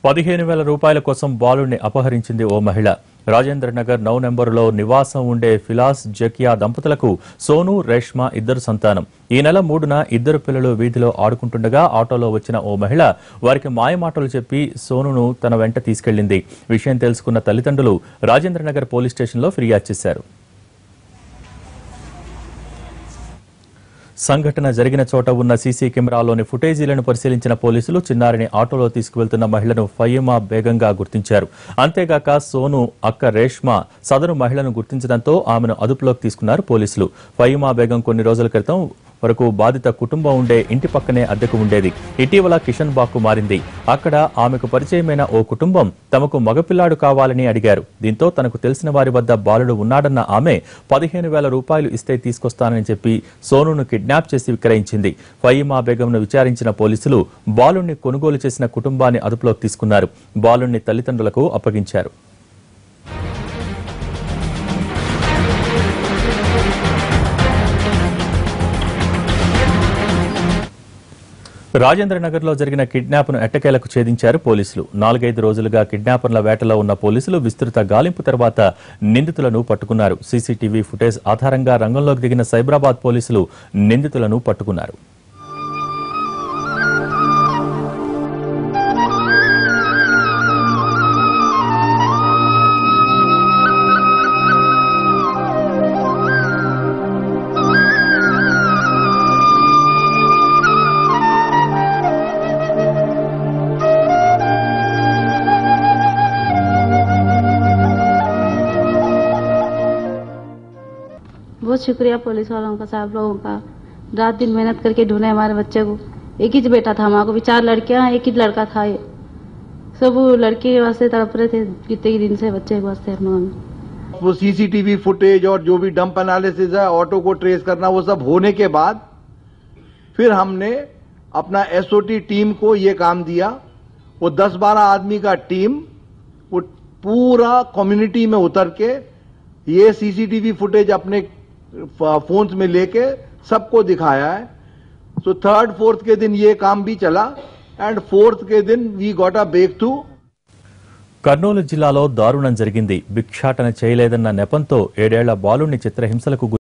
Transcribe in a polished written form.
15,000 రూపాయల కోసం బాలుడిని అపహరించింది ఓ మహిళ. రాజేంద్ర నగర్ 9 నెంబరులో నివాసం ఉండే ఫిలాస్ జకియా దంపతులకు సోను, రేష్మ ఇద్దరు సంతానం. ఈ నెల 3న ఇద్దరు పిల్లలు వీధిలో ఆడుకుంటుండగా ఆటోలో వచ్చిన ఓ మహిళ వారికి మాయమాటలు చెప్పి సోనును తన వెంట తీసుకెళ్లింది. విషయం తెలుసుకున్న తల్లిదండ్రులు రాజేంద్ర నగర్ పోలీస్ స్టేషన్లో ఫిర్యాదు చేశారు. సంఘటన జరిగిన చోట ఉన్న సీసీ కెమెరాలోని ఫుటేజీలను పరిశీలించిన పోలీసులు చిన్నారిని ఆటోలో తీసుకువెళ్తున్న మహిళను ఫయీమా బేగంగా గుర్తించారు. అంతేగాక సోను అక్క రేష్మ సదరు మహిళను గుర్తించడంతో ఆమెను అదుపులోకి తీసుకున్నారు పోలీసులు. ఫయీమా బేగం కొన్ని రోజుల క్రితం వరకు బాధిత కుటుంబం ఉండే ఇంటి పక్కనే అద్దెకు ఉండేది. ఇటీవల కిషన్ బాగ్కు మారింది. అక్కడ ఆమెకు పరిచయమైన ఓ కుటుంబం తమకు మగపిల్లాడు కావాలని అడిగారు. దీంతో తనకు తెలిసిన వారి వద్ద బాలుడు ఉన్నాడన్న ఆమె 15,000 రూపాయలు ఇస్తే తీసుకొస్తానని చెప్పి సోనును కిడ్నాప్ చేసి విక్రయించింది. ఫయీమా బేగంను విచారించిన పోలీసులు బాలుణ్ణి కొనుగోలు చేసిన కుటుంబాన్ని అదుపులోకి తీసుకున్నారు. బాలుణ్ణి తల్లిదండ్రులకు అప్పగించారు. రాజేంద్ర నగర్ లో జరిగిన కిడ్నాప్ ను ఎట్టకేలకు ఛేదించారు పోలీసులు. 4-5 రోజులుగా కిడ్నాపర్ల వేటలో ఉన్న పోలీసులు విస్తృత గాలింపు తర్వాత నిందితులను పట్టుకున్నారు. సీసీటీవీ ఫుటేజ్ ఆధారంగా రంగంలోకి దిగిన సైబరాబాద్ పోలీసులు నిందితులను పట్టుకున్నారు. बहुत शुक्रिया पुलिस वालों का, साहब लोगों का। रात दिन मेहनत करके ढूंढे हमारे बच्चे को। एक ही बेटा था हमारे को भी, 4 लड़कियां, एक ही लड़का था। ये सब लड़के के वास्ते तड़प रहे थे कितने दिन से, बच्चे के वास्ते हम लोग। वो सीसीटीवी फुटेज और जो भी डंप एनालिसिस है, ऑटो को ट्रेस करना, वो सब होने के बाद फिर हमने अपना एसओटी टीम को ये काम दिया। वो 10-12 आदमी का टीम वो पूरा कम्युनिटी में उतर के ये सीसीटीवी फुटेज अपने फोन्स में लेके सबको दिखाया है। सो 3rd 4th के दिन ये काम भी चला एंड 4th के दिन we got a breakthrough. Kurnool జిల్లాలో దారుణం జరిగింది. భిక్షాటన చేయలేదన్న నెపంతో 7 ఏళ్ల బాలుడిని చిత్రహింసలకు